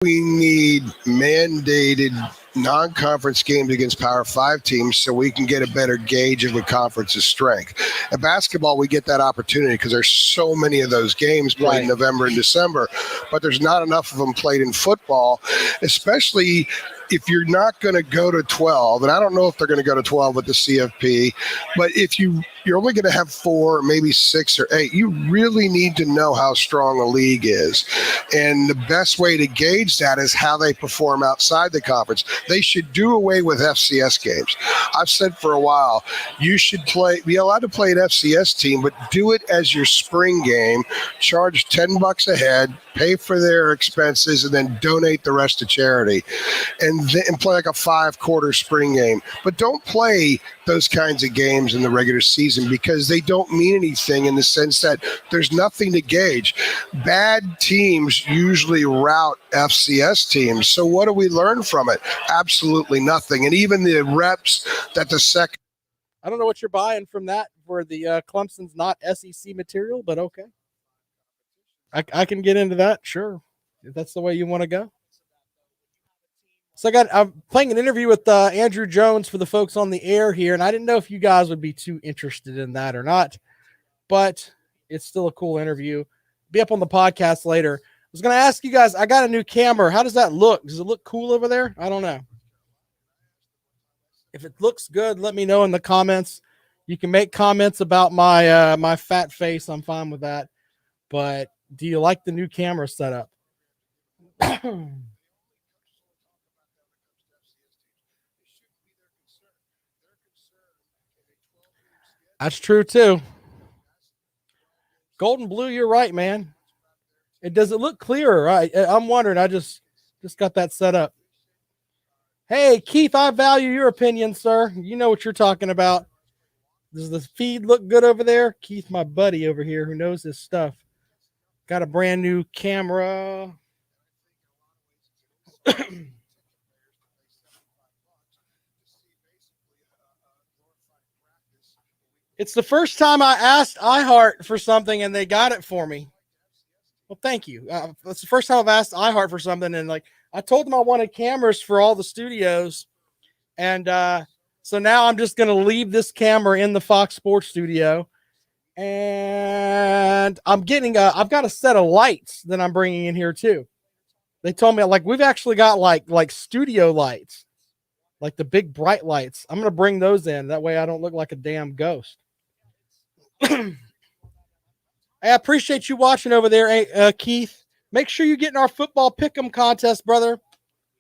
We need mandated non-conference games against Power 5 teams so we can get a better gauge of a conference's strength. In basketball, we get that opportunity because there's so many of those games played in November and December, but there's not enough of them played in football, especially if you're not going to go to 12, and I don't know if they're going to go to 12 with the CFP, but if you're only going to have 4, maybe 6 or 8, you really need to know how strong a league is. And the best way to gauge that is how they perform outside the conference. They should do away with FCS games. I've said for a while, you should be allowed to play an FCS team, but do it as your spring game, charge $10 a head, pay for their expenses, and then donate the rest to charity. And play like a 5-quarter spring game. But don't play those kinds of games in the regular season because they don't mean anything in the sense that there's nothing to gauge. Bad teams usually rout FCS teams. So what do we learn from it? Absolutely nothing. And even the reps that the second. I don't know what you're buying from that for the Clemson's not SEC material, but okay. I can get into that, sure, if that's the way you want to go. So I'm playing an interview with Andrew Jones for the folks on the air here, and I didn't know if you guys would be too interested in that or not, but it's still a cool interview. Be up on the podcast later. I was going to ask you guys, I got a new camera. How does that look? Does it look cool over there? I don't know. If it looks good, let me know in the comments. You can make comments about my my fat face. I'm fine with that. But do you like the new camera setup? That's true too. Golden blue, you're right, man. Does it look clearer? I'm wondering. I just got that set up. Hey, Keith, I value your opinion, sir. You know what you're talking about. Does the feed look good over there? Keith, my buddy over here who knows his stuff. Got a brand new camera. It's the first time I asked iHeart for something and they got it for me. Well, thank you. It's the first time I've asked iHeart for something, and I told them I wanted cameras for all the studios, and so now I'm just going to leave this camera in the Fox Sports studio, and I'm getting I've got a set of lights that I'm bringing in here too. They told me we've actually got like studio lights, like the big bright lights. I'm going to bring those in. That way I don't look like a damn ghost. I appreciate you watching over there, Keith. Make sure you get in our football pick'em contest, brother.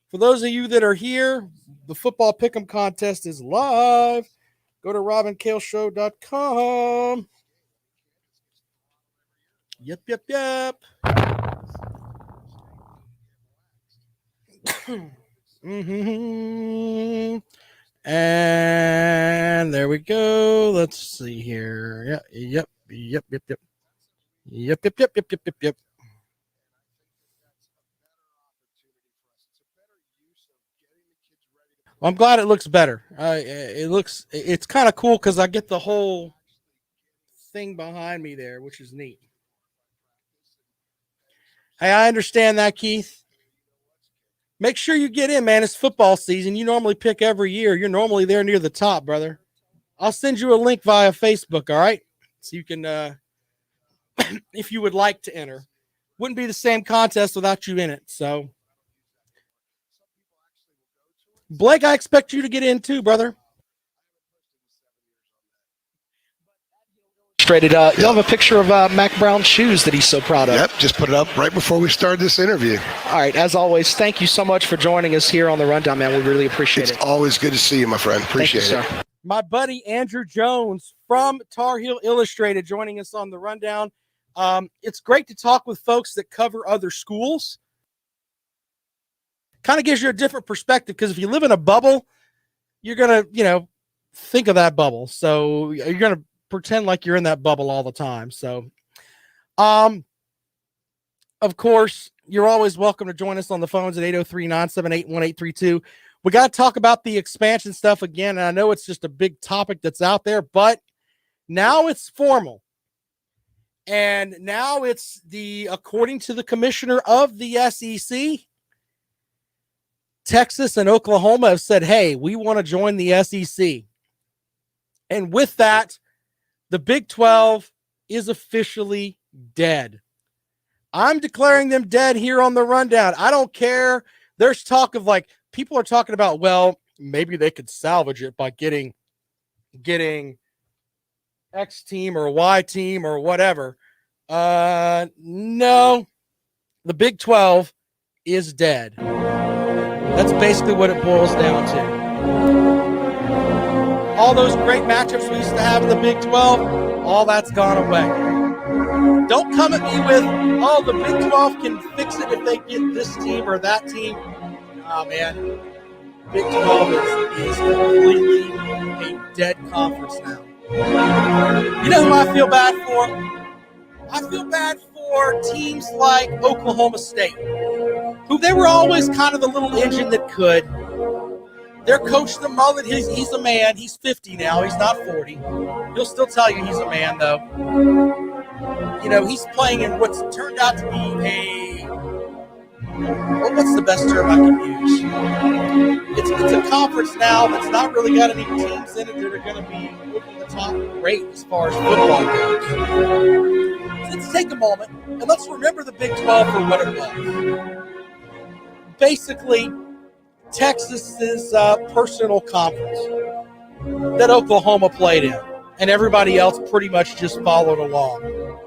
For those of you that are here, the football pick'em contest is live. Go to robinkaleshow.com. Yep. And there we go. Let's see here. Yeah, yep. Yep. Well, I'm glad it looks better. It's kind of cool because I get the whole thing behind me there, which is neat. Hey, I understand that, Keith. Make sure you get in, man. It's football season. You normally pick every year. You're normally there near the top, brother. I'll send you a link via Facebook, all right? So you can, if you would like to enter. Wouldn't be the same contest without you in it, so. Blake, I expect you to get in too, brother. You'll have a picture of Mac Brown's shoes that he's so proud of. Yep, just put it up right before we started this interview. All right, as always, thank you so much for joining us here on the Rundown, man. We really appreciate it. It's always good to see you, my friend. Appreciate it. Sir. My buddy Andrew Jones from Tar Heel Illustrated joining us on the Rundown. It's great to talk with folks that cover other schools. Kind of gives you a different perspective because if you live in a bubble, you're going to, think of that bubble. So you're going to pretend like you're in that bubble all the time. So, of course, you're always welcome to join us on the phones at 803-978-1832. We got to talk about the expansion stuff again. And I know it's just a big topic that's out there, but now it's formal. And now it's according to the commissioner of the SEC, Texas and Oklahoma have said, hey, we want to join the SEC. And with that, the Big 12 is officially dead. I'm declaring them dead here on the rundown. I don't care. There's talk of like, people are talking about, well, maybe they could salvage it by getting X team or Y team or whatever. No, the Big 12 is dead. That's basically what it boils down to. All those great matchups we used to have in the Big 12, all that's gone away. Don't come at me with, oh, the Big 12 can fix it if they get this team or that team. Nah, man. Big 12 is completely a dead conference now. You know who I feel bad for? I feel bad for teams like Oklahoma State, who they were always kind of the little engine that could. Their coach, the mullet, he's a man. He's 50 now. He's not 40. He'll still tell you he's a man, though. You know, he's playing in what's turned out to be what's the best term I can use? It's a conference now that's not really got any teams in it that are going to be over the top great as far as football goes. So let's take a moment and let's remember the Big 12 for what it was. Basically, Texas's personal conference that Oklahoma played in, and everybody else pretty much just followed along.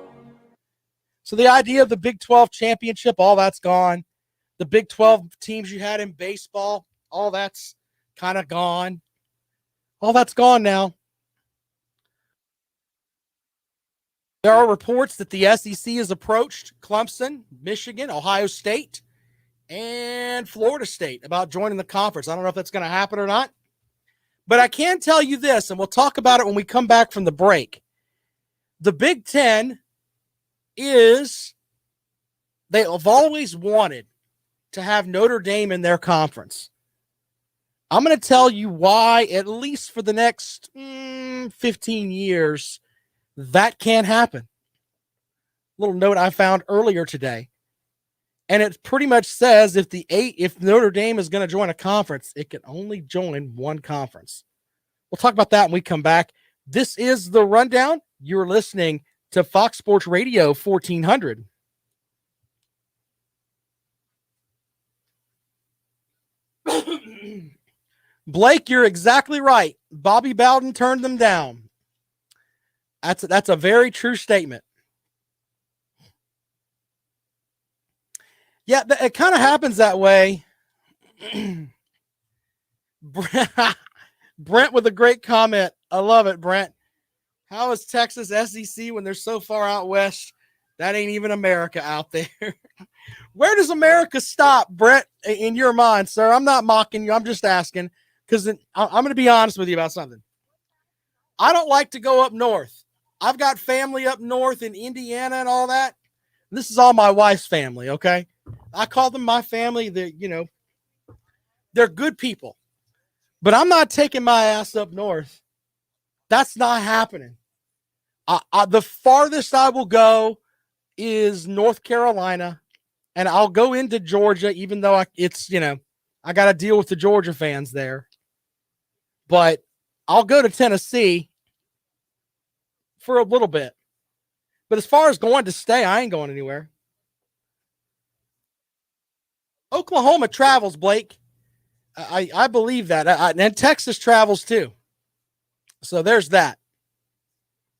So the idea of the Big 12 championship, all that's gone. The Big 12 teams you had in baseball, all that's kind of gone. All that's gone now. There are reports that the SEC has approached Clemson, Michigan, Ohio State, and Florida State about joining the conference. I don't know if that's going to happen or not. But I can tell you this, and we'll talk about it when we come back from the break. The Big Ten they have always wanted to have Notre Dame in their conference. I'm going to tell you why, at least for the next 15 years, that can't happen. Little note I found earlier today. And it pretty much says if Notre Dame is going to join a conference, it can only join one conference. We'll talk about that when we come back. This is The Rundown. You're listening to Fox Sports Radio 1400. Blake, you're exactly right. Bobby Bowden turned them down. That's a very true statement. Yeah, it kind of happens that way. Brent with a great comment. I love it, Brent. How is Texas SEC when they're so far out west? That ain't even America out there. Where does America stop, Brent, in your mind, sir? I'm not mocking you. I'm just asking because I'm going to be honest with you about something. I don't like to go up north. I've got family up north in Indiana and all that. This is all my wife's family, okay? I call them my family. They're good people. But I'm not taking my ass up north. That's not happening. The farthest I will go is North Carolina, and I'll go into Georgia, even though I got to deal with the Georgia fans there. But I'll go to Tennessee for a little bit. But as far as going to stay, I ain't going anywhere. Oklahoma travels, Blake. I believe that. And Texas travels too. So there's that.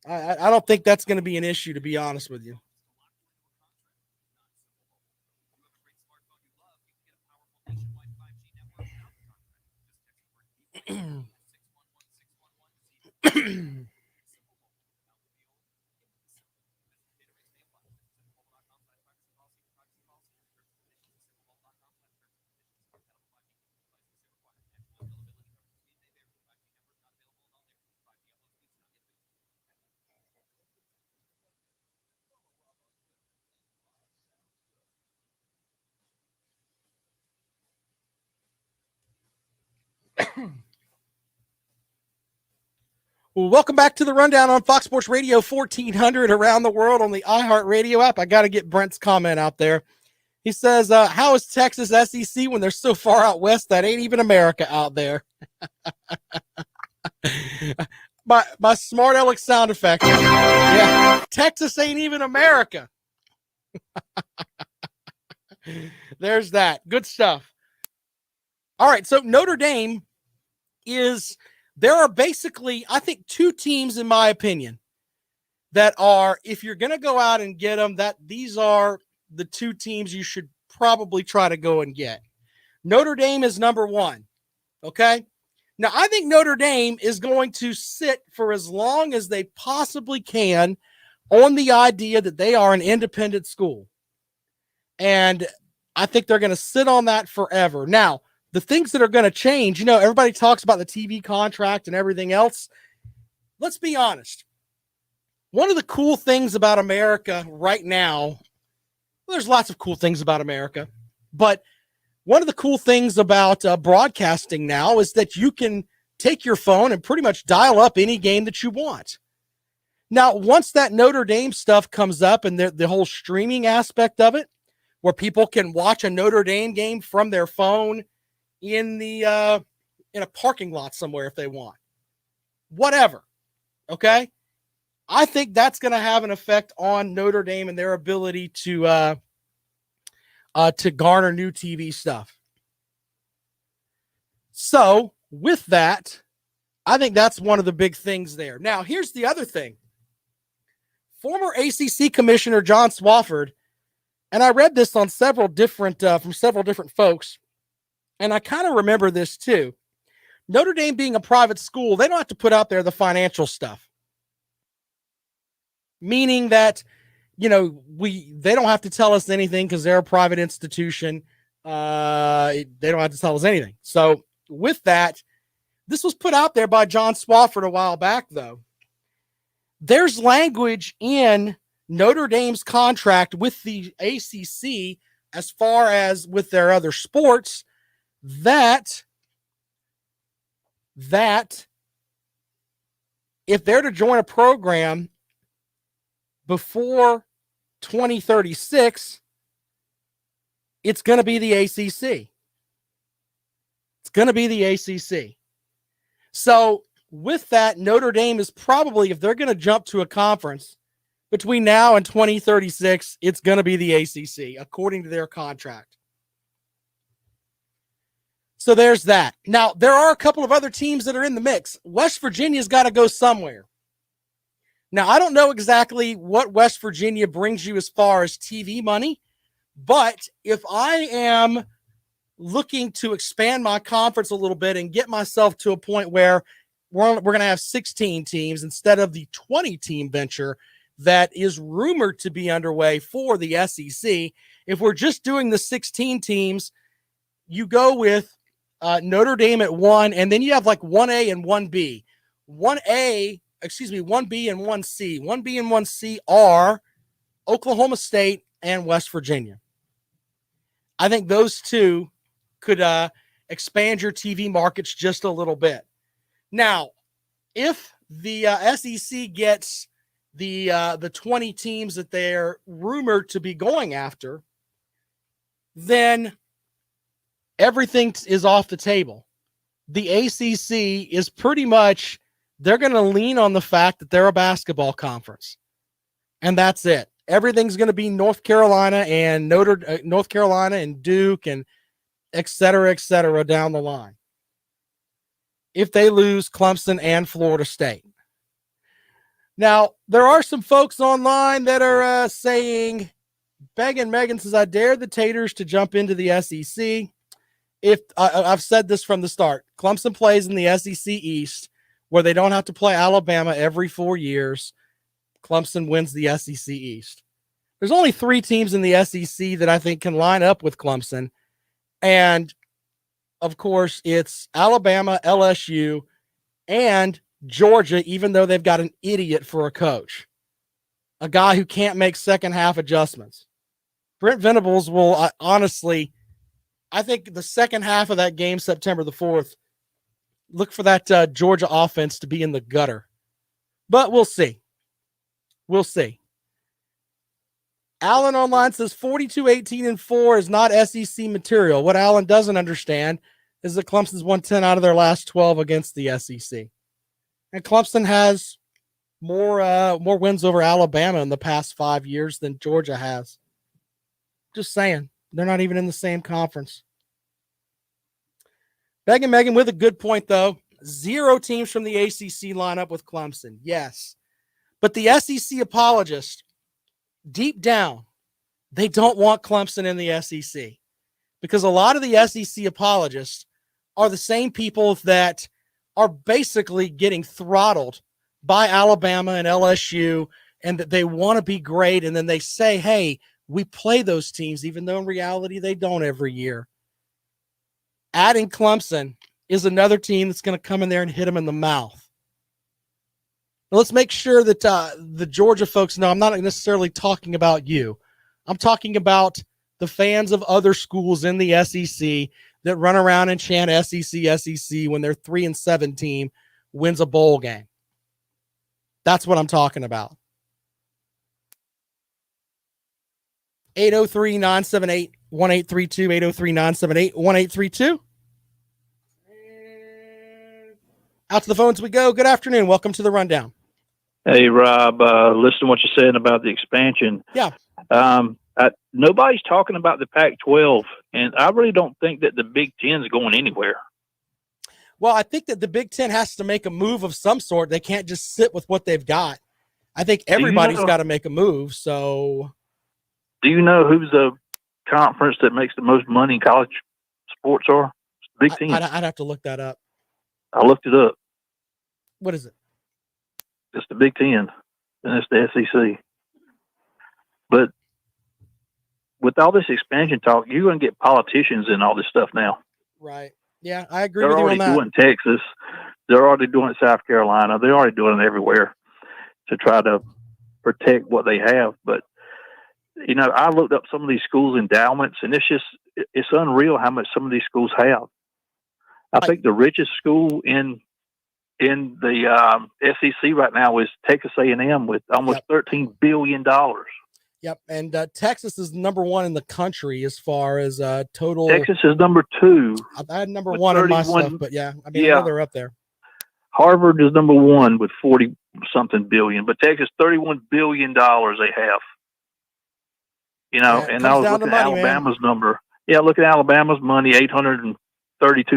I don't think that's going to be an issue, to be honest with you. Well, welcome back to The Rundown on Fox Sports Radio 1400 around the world on the iHeartRadio app. I got to get Brent's comment out there. He says, how is Texas SEC when they're so far out west that ain't even America out there? my smart Alex sound effect. Yeah, Texas ain't even America. There's that. Good stuff. All right, so Notre Dame there are basically, I think, two teams, in my opinion, that are, if you're going to go out and get them, that these are the two teams you should probably try to go and get. Notre Dame is number one. Okay. Now, I think Notre Dame is going to sit for as long as they possibly can on the idea that they are an independent school. And I think they're going to sit on that forever. Now, the things that are going to change, everybody talks about the TV contract and everything else. Let's be honest. One of the cool things about America right now, well, there's lots of cool things about America, but one of the cool things about broadcasting now is that you can take your phone and pretty much dial up any game that you want. Now, once that Notre Dame stuff comes up and the whole streaming aspect of it, where people can watch a Notre Dame game from their phone in a parking lot somewhere if they want, whatever. Okay. I think that's going to have an effect on Notre Dame and their ability to garner new TV stuff. So with that, I think that's one of the big things there. Now, here's the other thing. Former ACC Commissioner John Swofford, and I read this on several different from several different folks, and I kind of remember this too. Notre Dame being a private school, they don't have to put out there the financial stuff. Meaning that, they don't have to tell us anything because they're a private institution. They don't have to tell us anything. So with that, this was put out there by John Swofford a while back, though. There's language in Notre Dame's contract with the ACC as far as with their other sports that if they're to join a program before 2036, it's going to be the ACC. It's going to be the ACC. So with that, Notre Dame is probably, if they're going to jump to a conference between now and 2036, it's going to be the ACC, according to their contract. So there's that. Now, there are a couple of other teams that are in the mix. West Virginia's got to go somewhere. Now, I don't know exactly what West Virginia brings you as far as TV money, but if I am looking to expand my conference a little bit and get myself to a point where we're going to have 16 teams instead of the 20-team venture that is rumored to be underway for the SEC, if we're just doing the 16 teams, you go with Notre Dame at 1, and then you have like 1A and 1B. 1B and 1C. 1B and 1C are Oklahoma State and West Virginia. I think those two could expand your TV markets just a little bit. Now, if the SEC gets the 20 teams that they're rumored to be going after, then everything is off the table. The ACC is pretty much, they're going to lean on the fact that they're a basketball conference. And that's it. Everything's going to be North Carolina and Duke and et cetera down the line. If they lose Clemson and Florida State. Now, there are some folks online that are saying, Megan says, I dare the Taters to jump into the SEC. If I've said this from the start, Clemson plays in the SEC East, where they don't have to play Alabama every 4 years. Clemson wins the SEC East. There's only 3 teams in the SEC that I think can line up with Clemson. And, of course, it's Alabama, LSU, and Georgia, even though they've got an idiot for a coach. A guy who can't make second half adjustments. Brent Venables will honestly, I think the second half of that game, September the 4th, look for that Georgia offense to be in the gutter. But we'll see. We'll see. Alan online says 42, 18, and 4 is not SEC material. What Alan doesn't understand is that Clemson's won 10 out of their last 12 against the SEC. And Clemson has more wins over Alabama in the past 5 years than Georgia has. Just saying. They're not even in the same conference. Megan with a good point, though. 0 teams from the ACC line up with Clemson. Yes. But the SEC apologists, deep down, they don't want Clemson in the SEC because a lot of the SEC apologists are the same people that are basically getting throttled by Alabama and LSU, and that they want to be great. And then they say, hey, we play those teams, even though in reality they don't every year. Adding Clemson is another team that's going to come in there and hit them in the mouth. Now, let's make sure that the Georgia folks know I'm not necessarily talking about you. I'm talking about the fans of other schools in the SEC that run around and chant SEC when their 3-7 team wins a bowl game. That's what I'm talking about. 803-978-1832, 803-978-1832. Out to the phones we go. Good afternoon. Welcome to the Rundown. Hey, Rob, listen to what you're saying about the expansion. Yeah. Nobody's talking about the Pac-12, and I really don't think that the Big Ten is going anywhere. Well, I think that the Big Ten has to make a move of some sort. They can't just sit with what they've got. I think everybody's got to make a move. So, do you know who's the conference that makes the most money in college sports are? It's the Big Ten. I'd have to look that up. I looked it up. What is it? It's the Big Ten, and it's the SEC. But with all this expansion talk, you're going to get politicians in all this stuff now. Right. Yeah, I agree with you on that. They're already doing Texas. They're already doing it South Carolina. They're already doing it everywhere to try to protect what they have. But, you know, I looked up some of these schools' endowments, and it's unreal how much some of these schools have. I think the richest school in the SEC right now is Texas A&M with almost $13 billion. Yep, and Texas is number 1 in the country as far as total. Texas is number 2. I had number 1 in my stuff, but I know they're up there. Harvard is number 1 with 40-something billion, but Texas, $31 billion they have. You know, and I was looking at Alabama's number. Yeah, look at Alabama's money, $832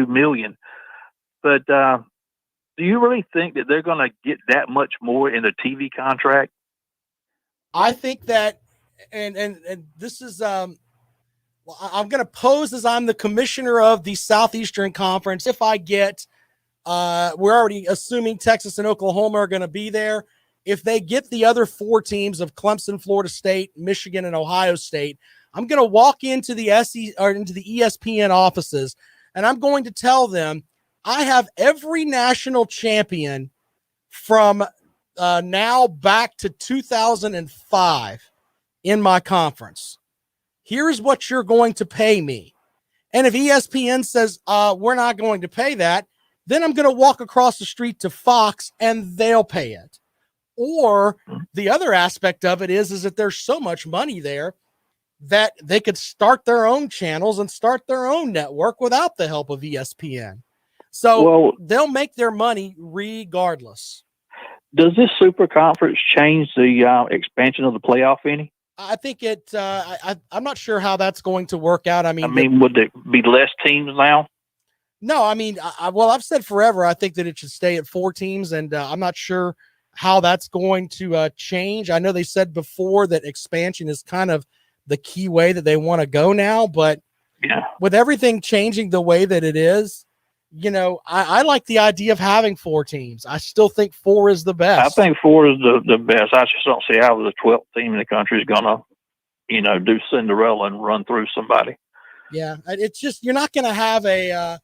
million. But do you really think that they're going to get that much more in a TV contract? I think that, and this is, I'm going to pose as I'm the commissioner of the Southeastern Conference. If I get, we're already assuming Texas and Oklahoma are going to be there. If they get the other 4 teams of Clemson, Florida State, Michigan, and Ohio State, I'm going to walk into the into the ESPN offices, and I'm going to tell them I have every national champion from now back to 2005 in my conference. Here's what you're going to pay me. And if ESPN says we're not going to pay that, then I'm going to walk across the street to Fox and they'll pay it. Or the other aspect of it is that there's so much money there that they could start their own channels and start their own network without the help of ESPN. So they'll make their money regardless. Does this super conference change the expansion of the playoff any? I think it. I'm not sure how that's going to work out. I mean, would there be less teams now? No, I mean, I've said forever. I think that it should stay at 4 teams, and I'm not sure how that's going to change. I know they said before that expansion is kind of the key way that they want to go now, but with everything changing the way that it is, you know, I like the idea of having 4 teams. I still think 4 is the best. I think 4 is the best. I just don't see how the 12th team in the country is going to, you know, do Cinderella and run through somebody. Yeah, it's just you're not going to have a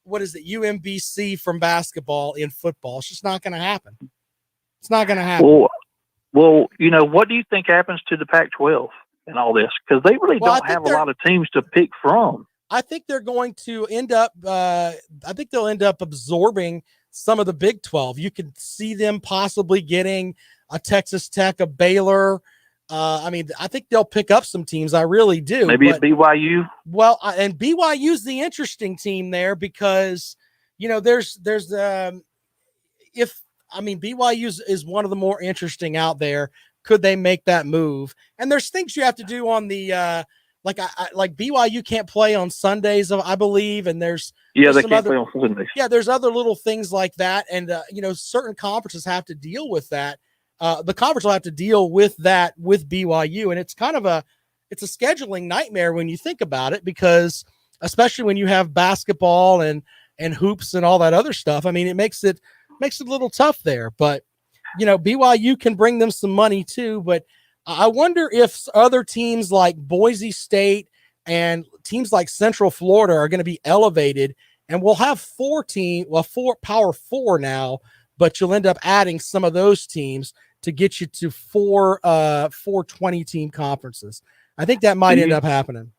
UMBC from basketball in football. It's just not going to happen. It's not going to happen. Well, you know, what do you think happens to the Pac-12 and all this? Because they really don't have a lot of teams to pick from. I think they're going to end up. I think they'll end up absorbing some of the Big 12. You could see them possibly getting a Texas Tech, a Baylor, I mean, I think they'll pick up some teams. I really do. Maybe but, at BYU. well, and BYU's the interesting team there because, there's BYU is one of the more interesting out there. Could they make that move? And there's things you have to do on the like BYU can't play on Sundays, I believe, and there's They some can't play on Sundays. Yeah, there's other little things like that, and certain conferences have to deal with that. The conference will have to deal with that with BYU, and it's kind of a scheduling nightmare when you think about it, because especially when you have basketball and hoops and all that other stuff. I mean, it makes it a little tough there, but BYU can bring them some money too. But I wonder if other teams like Boise State and teams like Central Florida are going to be elevated, and we'll have four Power Four now, but you'll end up adding some of those teams to get you to four 20-team conferences. I think that might end up happening.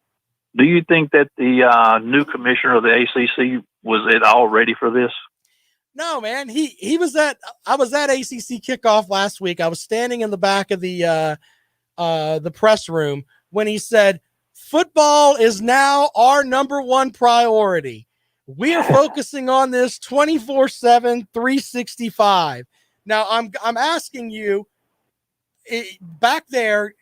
Do you think that the new commissioner of the ACC was at all ready for this? No, man. I was at ACC kickoff last week. I was standing in the back of the press room when he said, "Football is now our number one priority. We are focusing on this 24/7, 365. Now, I'm asking you, back there,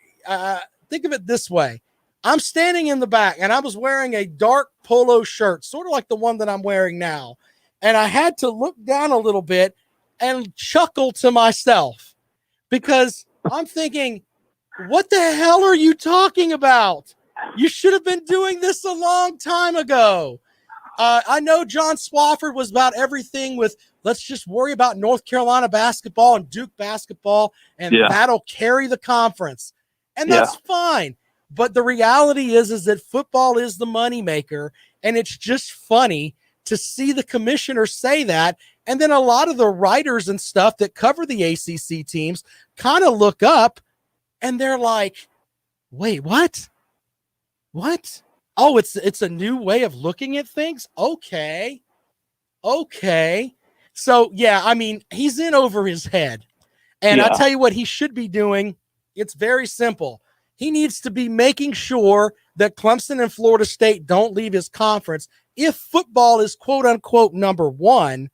think of it this way. I'm standing in the back, and I was wearing a dark polo shirt, sort of like the one that I'm wearing now. And I had to look down a little bit and chuckle to myself because I'm thinking, what the hell are you talking about? You should have been doing this a long time ago. I know John Swofford was about everything with, let's just worry about North Carolina basketball and Duke basketball, and that'll carry the conference. And that's fine. But the reality is that football is the moneymaker, and it's just funny to see the commissioner say that. And then a lot of the writers and stuff that cover the ACC teams kind of look up and they're like, wait, what? What? Oh, it's a new way of looking at things. Okay. So yeah, I mean, he's in over his head. And I tell you what he should be doing. It's very simple. He needs to be making sure that Clemson and Florida State don't leave his conference. If football is quote unquote number one,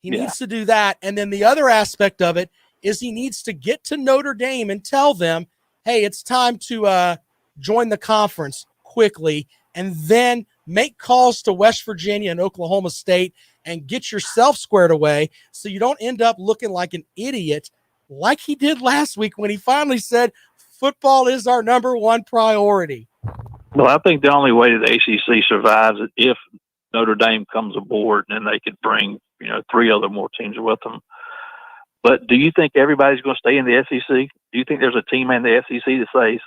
he needs to do that. And then the other aspect of it is he needs to get to Notre Dame and tell them, hey, it's time to join the conference quickly, and then make calls to West Virginia and Oklahoma State and get yourself squared away so you don't end up looking like an idiot like he did last week when he finally said football is our number one priority. Well, I think the only way that the ACC survives is if Notre Dame comes aboard and they could bring, 3 other more teams with them. But do you think everybody's going to stay in the SEC? Do you think there's a team in the SEC that says,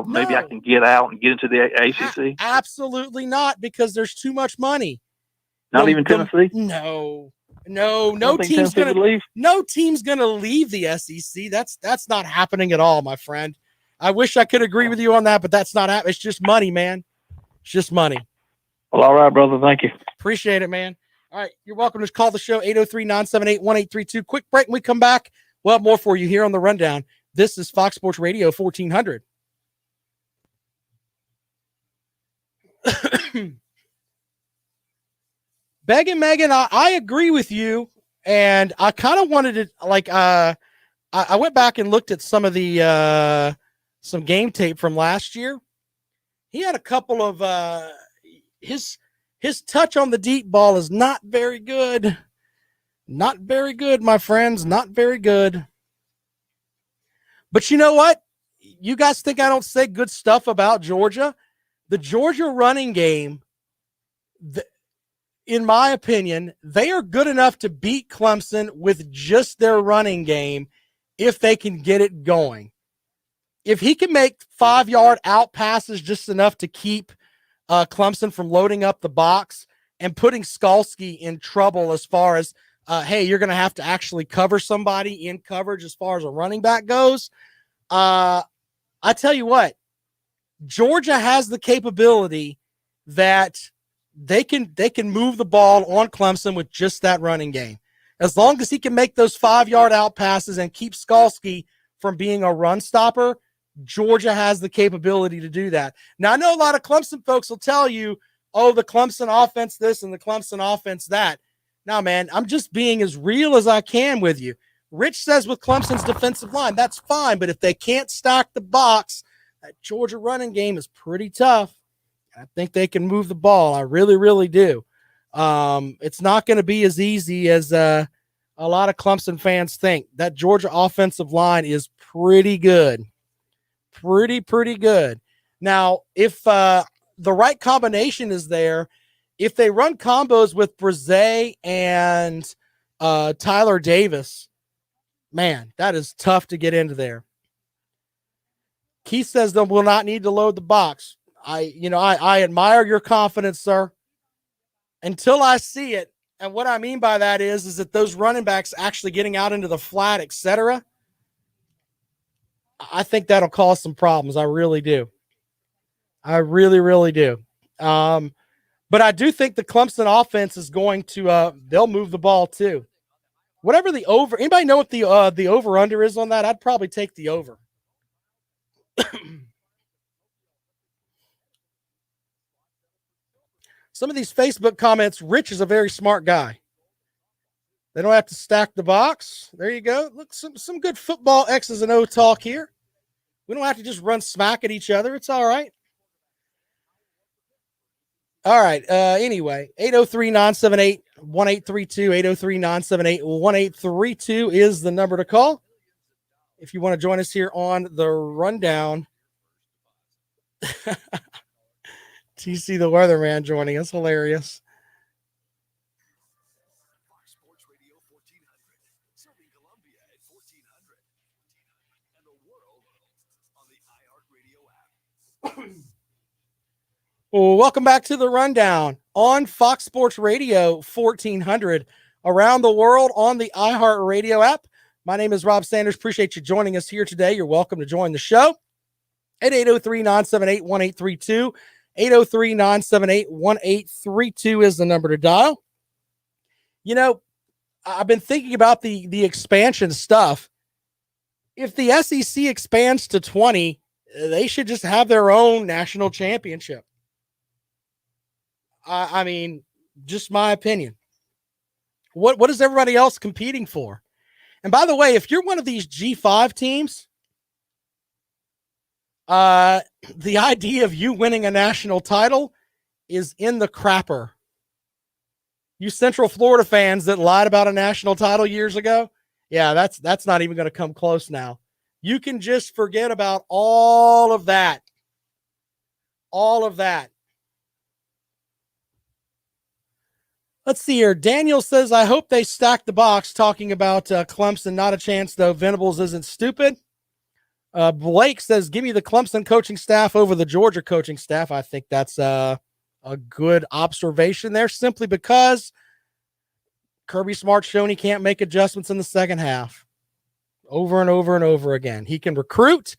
maybe I can get out and get into the ACC? Absolutely not, because there's too much money. Not even Tennessee? No team's gonna leave the SEC. That's not happening at all, my friend. I wish I could agree with you on that, but that's not happening. It's just money, man. It's just money. Well, all right, brother. Thank you. Appreciate it, man. All right, you're welcome to call the show, 803-978-1832. Quick break, when we come back, we'll have more for you here on The Rundown. This is Fox Sports Radio 1400. Begging Megan, I agree with you, and I kind of wanted to, I went back and looked at some of the some game tape from last year. He had a couple of his touch on the deep ball is not very good. Not very good, my friends. Not very good. But you know what? You guys think I don't say good stuff about Georgia? The Georgia running game, in my opinion, they are good enough to beat Clemson with just their running game if they can get it going. If he can make 5-yard out passes just enough to keep Clemson from loading up the box and putting Skalski in trouble as far as, hey, you're going to have to actually cover somebody in coverage as far as a running back goes. I tell you what, Georgia has the capability that they can move the ball on Clemson with just that running game. As long as he can make those 5-yard out passes and keep Skalski from being a run stopper, Georgia has the capability to do that. Now, I know a lot of Clemson folks will tell you, oh, the Clemson offense this and the Clemson offense that. Now, man, I'm just being as real as I can with you. Rich says with Clemson's defensive line, that's fine, but if they can't stock the box, that Georgia running game is pretty tough. I think they can move the ball. I really, really do. It's not going to be as easy as a lot of Clemson fans think. That Georgia offensive line is pretty good. Pretty good. Now, if the right combination is there, if they run combos with Brzee and Tyler Davis, man, that is tough to get into there. Keith says they will not need to load the box. I admire your confidence, sir. Until I see it, and what I mean by that is that those running backs actually getting out into the flat, etc. I think that'll cause some problems. I really do. I really, really do. But I do think the Clemson offense is going to they'll move the ball too. Whatever the over, anybody know what the over under is on that? I'd probably take the over. Some of these Facebook comments, Rich is a very smart guy. They don't have to stack the box. There you go. Look, some good football X's and O talk here. We don't have to just run smack at each other. It's all right. All right. Anyway, 803-978-1832, 803-978-1832 is the number to call. If you want to join us here on the rundown. TC the weatherman joining us. Hilarious. Well, welcome back to the rundown on Fox Sports Radio 1400 around the world on the iHeartRadio app. My name is Rob Sanders. Appreciate you joining us here today. You're welcome to join the show at 803-978-1832. 803-978-1832 is the number to dial. You know, I've been thinking about the expansion stuff. If the SEC expands to 20, they should just have their own national championship. I mean, just my opinion. What is everybody else competing for? And by the way, if you're one of these G5 teams, the idea of you winning a national title is in the crapper. You Central Florida fans that lied about a national title years ago, yeah, that's not even going to come close now. You can just forget about all of that. All of that. Let's see here. Daniel says, I hope they stack the box, talking about Clemson. Not a chance, though. Venables isn't stupid. Blake says, give me the Clemson coaching staff over the Georgia coaching staff. I think that's a good observation there, simply because Kirby Smart's shown he can't make adjustments in the second half over and over and over again. He can recruit.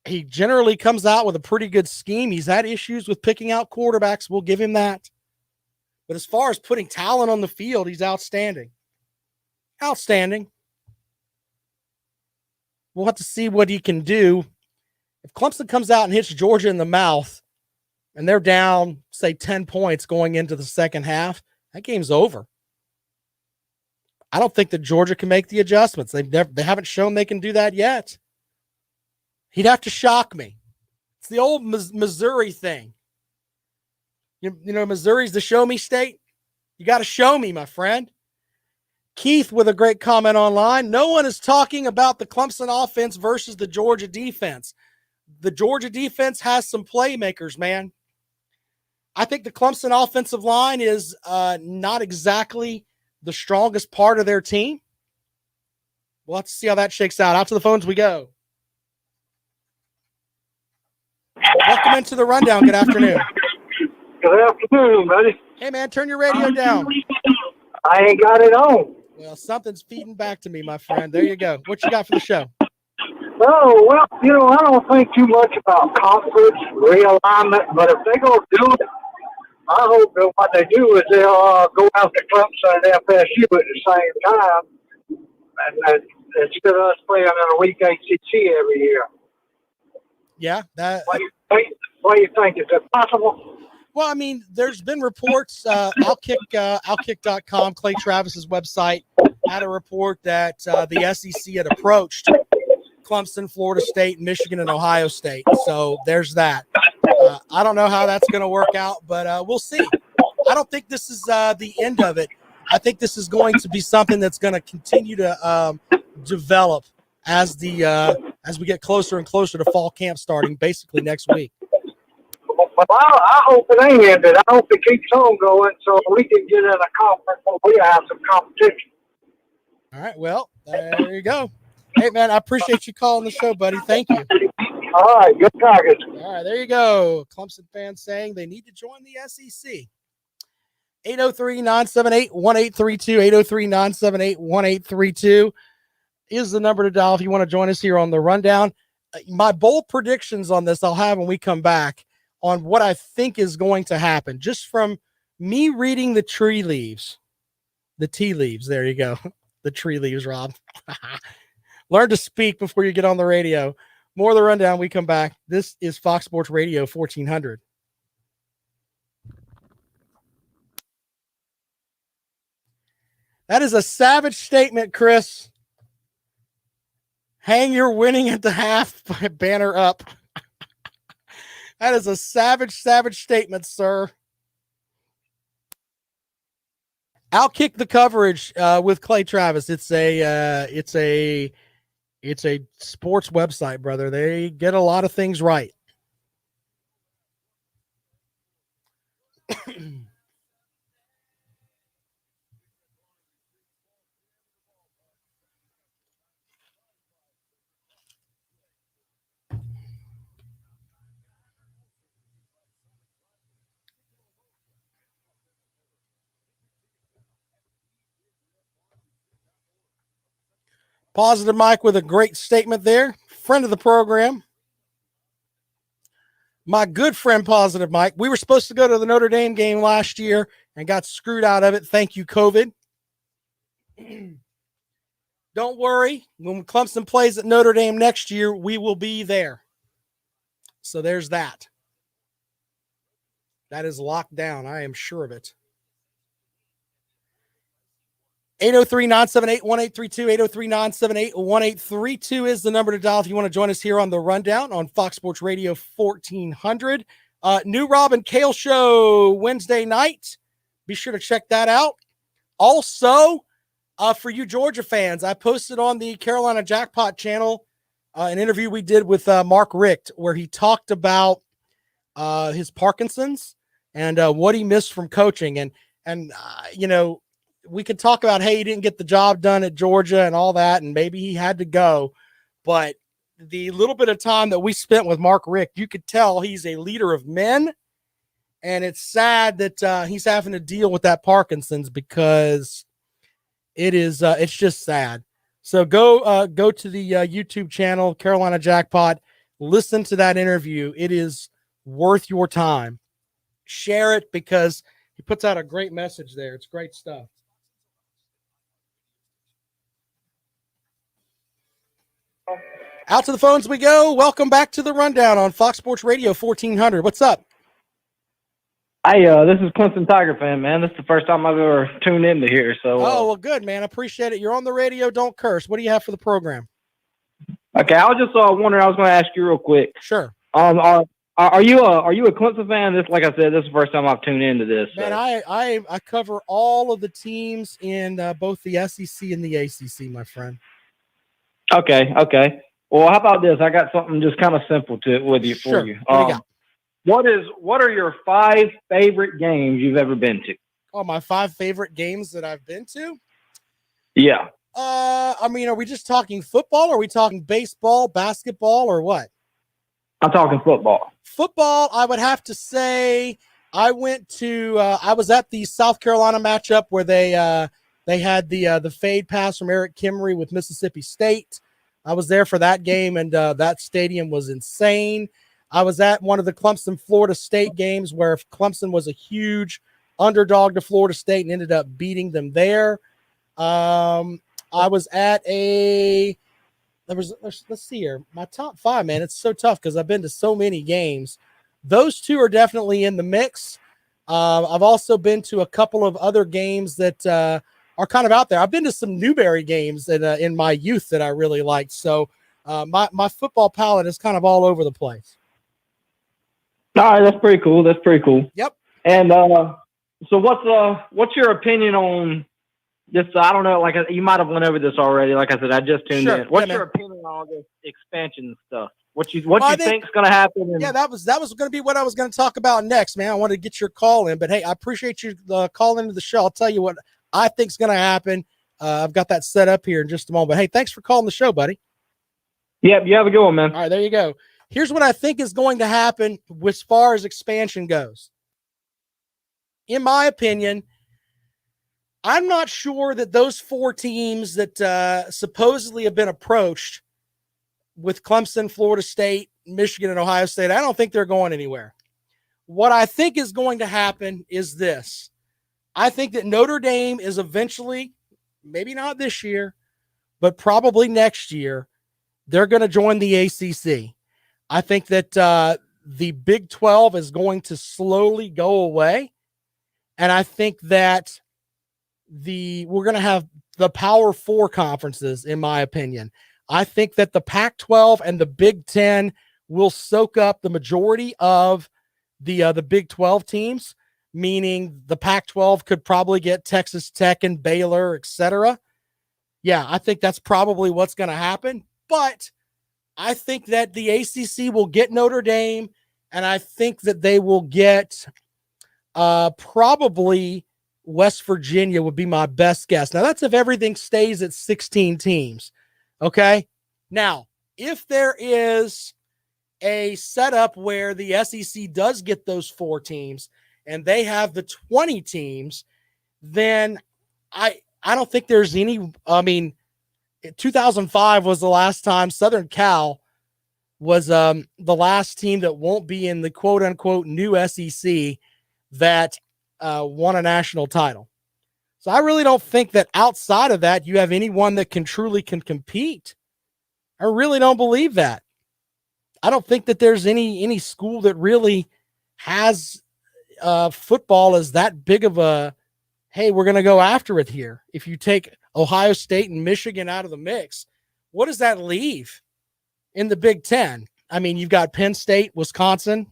He generally comes out with a pretty good scheme. He's had issues with picking out quarterbacks. We'll give him that. But as far as putting talent on the field, he's outstanding. Outstanding. We'll have to see what he can do. If Clemson comes out and hits Georgia in the mouth and they're down, say, 10 points going into the second half, that game's over. I don't think that Georgia can make the adjustments. They haven't shown they can do that yet. He'd have to shock me. It's the old Missouri thing. You know, Missouri's the show me state. You got to show me, my friend. Keith with a great comment online. No one is talking about the Clemson offense versus the Georgia defense. The Georgia defense has some playmakers, man. I think the Clemson offensive line is not exactly the strongest part of their team. We'll have to see how that shakes out. Out to the phones we go. Welcome into the rundown. Good afternoon. Good afternoon, buddy. Hey, man, turn your radio down. I ain't got it on. Well, something's feeding back to me, my friend. There you go. What you got for the show? Oh, well, you know, I don't think too much about conference realignment, but if they're going to do it, I hope that what they do is they'll go after Clemson and FSU at the same time, and instead of us playing in a weak ACC every year. Yeah, that. What do you think? Is it possible? Well, I mean, there's been reports. Outkick.com, Clay Travis's website, had a report that the SEC had approached Clemson, Florida State, Michigan, and Ohio State. So there's that. I don't know how that's going to work out, but we'll see. I don't think this is the end of it. I think this is going to be something that's going to continue to develop as we get closer and closer to fall camp starting basically next week. Well, I hope it ain't ended. I hope it keeps on going so we can get in a conference where we have some competition. All right. Well, there you go. Hey, man, I appreciate you calling the show, buddy. Thank you. All right, good targets. All right, there you go. Clemson fans saying they need to join the SEC. 803-978-1832, 803-978-1832 is the number to dial if you want to join us here on the rundown. My bold predictions on this I'll have when we come back on what I think is going to happen, just from me reading the tea leaves. There you go. The tree leaves, Rob. Learn to speak before you get on the radio. More of the rundown. We come back. This is Fox Sports Radio 1400. That is a savage statement, Chris. Hang your winning at the half banner up. That is a savage statement, sir. Outkick the coverage with Clay Travis. It's a sports website, brother. They get a lot of things right. Positive Mike with a great statement there. Friend of the program. My good friend, Positive Mike. We were supposed to go to the Notre Dame game last year and got screwed out of it. Thank you, COVID. Don't worry. When Clemson plays at Notre Dame next year, we will be there. So there's that. That is locked down. I am sure of it. 803-978-1832, 803-978-1832 is the number to dial if you want to join us here on the rundown on Fox Sports Radio 1400. New Rob and Kale show Wednesday night. Be sure to check that out. Also, for you Georgia fans, I posted on the Carolina Jackpot channel an interview we did with Mark Richt where he talked about his Parkinson's and what he missed from coaching. And you know, we could talk about, hey, he didn't get the job done at Georgia and all that, and maybe he had to go. But the little bit of time that we spent with Mark Richt, you could tell he's a leader of men. And it's sad that he's having to deal with that Parkinson's because it's just sad. So go to the YouTube channel, Carolina Jackpot, listen to that interview. It is worth your time. Share it because he puts out a great message there. It's great stuff. Out to the phones we go. Welcome back to the rundown on Fox Sports Radio 1400. What's up? Hey, this is Clemson Tiger fan, man. This is the first time I've ever tuned into here. So, well, good, man. I appreciate it. You're on the radio. Don't curse. What do you have for the program? Okay, I was just wondering. I was going to ask you real quick. Sure. Are you a Clemson fan? This, like I said, this is the first time I've tuned into this. Man, I cover all of the teams in both the SEC and the ACC, my friend. Okay. Well, how about this? I got something just kind of simple to with you for you. What do you got? What are your 5 favorite games you've ever been to? Oh, my 5 favorite games that I've been to? Yeah. I mean, are we just talking football? Or are we talking baseball, basketball, or what? I'm talking football. Football, I would have to say I went to I was at the South Carolina matchup where they had the fade pass from Eric Kimmery with Mississippi State. I was there for that game, and that stadium was insane. I was at one of the Clemson-Florida State games where Clemson was a huge underdog to Florida State and ended up beating them there. I was at a let's see here. My top 5, man, it's so tough because I've been to so many games. Those 2 are definitely in the mix. I've also been to a couple of other games that are kind of out there. I've been to some Newberry games in my youth that I really liked. So my football palette is kind of all over the place. All right, that's pretty cool. That's pretty cool. Yep. And so what's your opinion on this? I don't know. Like you might have went over this already. Like I said, I just tuned in. What's your opinion on this expansion stuff? What you think's going to happen? Yeah, that was going to be what I was going to talk about next, man. I wanted to get your call in, but hey, I appreciate you calling into the show. I'll tell you what I think's going to happen. I've got that set up here in just a moment. But hey, thanks for calling the show, buddy. Yep, you have a good one, man. All right, there you go. Here's what I think is going to happen as far as expansion goes. In my opinion, I'm not sure that those 4 teams that supposedly have been approached with Clemson, Florida State, Michigan, and Ohio State, I don't think they're going anywhere. What I think is going to happen is this. I think that Notre Dame is eventually, maybe not this year, but probably next year, they're going to join the ACC. I think that the Big 12 is going to slowly go away. And I think that we're going to have the Power 4 conferences, in my opinion. I think that the Pac-12 and the Big 10 will soak up the majority of the Big 12 teams, meaning the Pac-12 could probably get Texas Tech and Baylor, etc. Yeah, I think that's probably what's going to happen. But I think that the ACC will get Notre Dame, and I think that they will get probably West Virginia would be my best guess. Now, that's if everything stays at 16 teams. Okay? Now, if there is a setup where the SEC does get those 4 teams and they have the 20 teams, then I don't think there's any. I mean, 2005 was the last time Southern Cal was the last team that won't be in the quote unquote new SEC that won a national title. So I really don't think that outside of that, you have anyone that can compete. I really don't believe that. I don't think that there's any school that really has football as that big of a, hey, we're going to go after it here. If you take Ohio State and Michigan out of the mix, what does that leave in the Big 10? I mean, you've got Penn State, Wisconsin.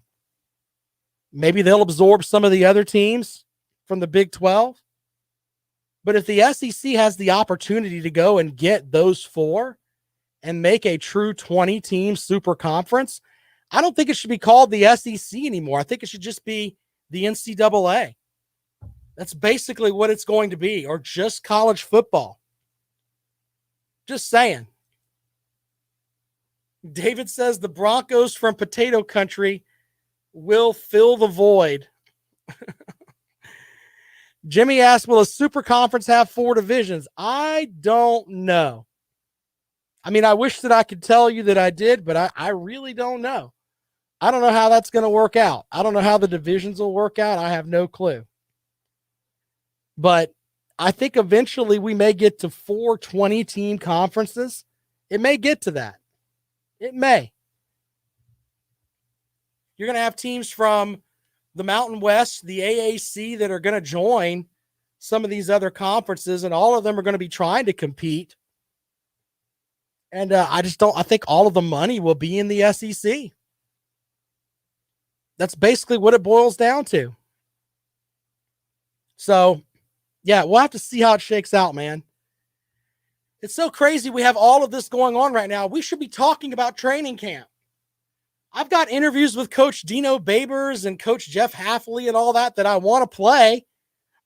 Maybe they'll absorb some of the other teams from the Big 12. But if the SEC has the opportunity to go and get those 4 and make a true 20-team super conference, I don't think it should be called the SEC anymore. I think it should just be the NCAA. That's basically what it's going to be, or just college football. Just saying. David says the Broncos from Potato Country will fill the void. Jimmy asked, will a super conference have 4 divisions? I don't know. I mean, I wish that I could tell you that I did, but I really don't know. I don't know how that's going to work out. I don't know how the divisions will work out. I have no clue. But I think eventually we may get to 4 20-team conferences. It may get to that. It may. You're going to have teams from the Mountain West, the AAC, that are going to join some of these other conferences, and all of them are going to be trying to compete. And I think all of the money will be in the SEC. That's basically what it boils down to. So, yeah, we'll have to see how it shakes out, man. It's so crazy we have all of this going on right now. We should be talking about training camp. I've got interviews with Coach Dino Babers and Coach Jeff Hafley and all that I want to play,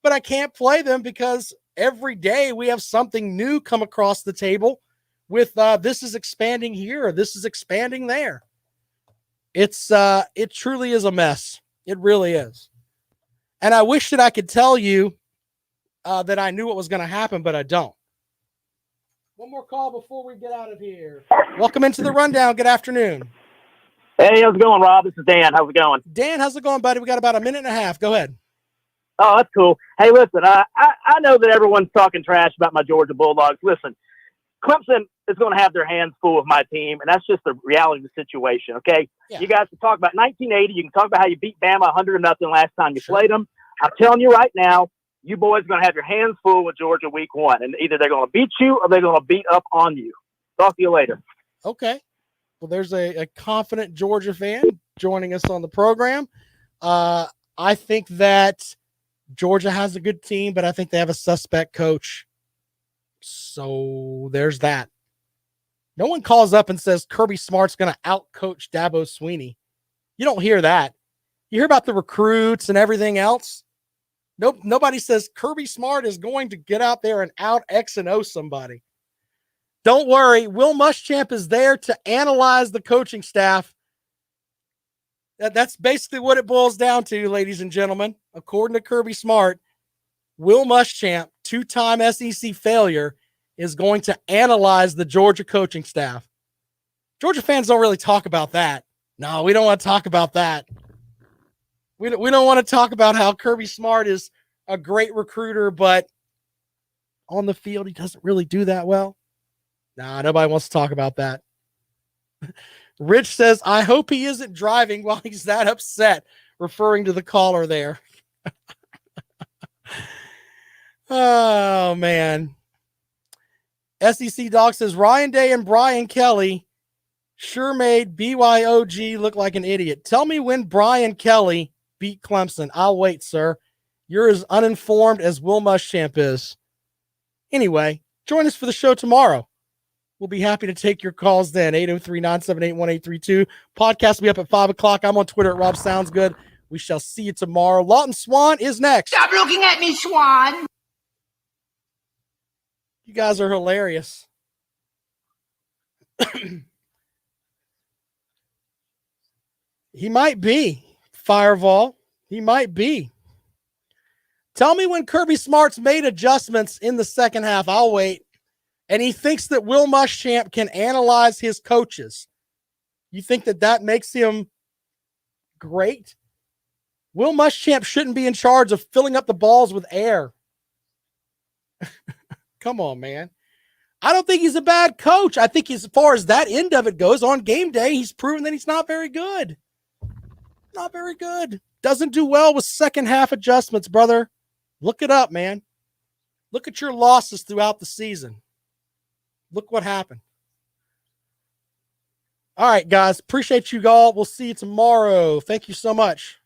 but I can't play them because every day we have something new come across the table with this is expanding here, or this is expanding there. It truly is a mess. It really is. And I wish that I could tell you that I knew what was going to happen, but I don't. One more call before we get out of here. Welcome into the rundown. Good afternoon. Hey, how's it going, Rob? This is Dan. How's it going? Dan, how's it going, buddy? We got about a minute and a half. Go ahead. Oh, that's cool. Hey, listen, I know that everyone's talking trash about my Georgia Bulldogs. Listen, Clemson is going to have their hands full with my team, and that's just the reality of the situation. Okay, Yeah. You guys can talk about 1980. You can talk about how you beat Bama 100-0 last time you Sure. played them. I'm telling you right now, you boys are going to have your hands full with Georgia week 1, and either they're going to beat you or they're going to beat up on you. Talk to you later. Okay. Well, there's a confident Georgia fan joining us on the program. I think that Georgia has a good team, but I think they have a suspect coach. So there's that. No one calls up and says Kirby Smart's going to out-coach Dabo Swinney. You don't hear that. You hear about the recruits and everything else. Nope. Nobody says Kirby Smart is going to get out there and out X and O somebody. Don't worry. Will Muschamp is there to analyze the coaching staff. That's basically what it boils down to, ladies and gentlemen. According to Kirby Smart, Will Muschamp, 2-time SEC failure, is going to analyze the Georgia coaching staff. Georgia fans don't really talk about that. No, we don't want to talk about that. We don't want to talk about how Kirby Smart is a great recruiter, but on the field, he doesn't really do that well. Nah, nobody wants to talk about that. Rich says, I hope he isn't driving while he's that upset, referring to the caller there. Oh, man. SEC Doc says, Ryan Day and Brian Kelly sure made BYOG look like an idiot. Tell me when Brian Kelly beat Clemson. I'll wait, sir. You're as uninformed as Will Muschamp is. Anyway, join us for the show tomorrow. We'll be happy to take your calls then. 803-978-1832. Podcast will be up at 5 o'clock. I'm on Twitter at Rob Sounds Good. We shall see you tomorrow. Lawton Swan is next. Stop looking at me, Swan. You guys are hilarious. He might be. Fireball. He might be. Tell me when Kirby Smart's made adjustments in the second half. I'll wait. And he thinks that Will Muschamp can analyze his coaches. You think that makes him great? Will Muschamp shouldn't be in charge of filling up the balls with air. Come on, man. I don't think he's a bad coach. I think as far as that end of it goes, on game day, he's proven that he's not very good. Not very good. Doesn't do well with second half adjustments, brother. Look it up, man. Look at your losses throughout the season. Look what happened. All right, guys. Appreciate you all. We'll see you tomorrow. Thank you so much.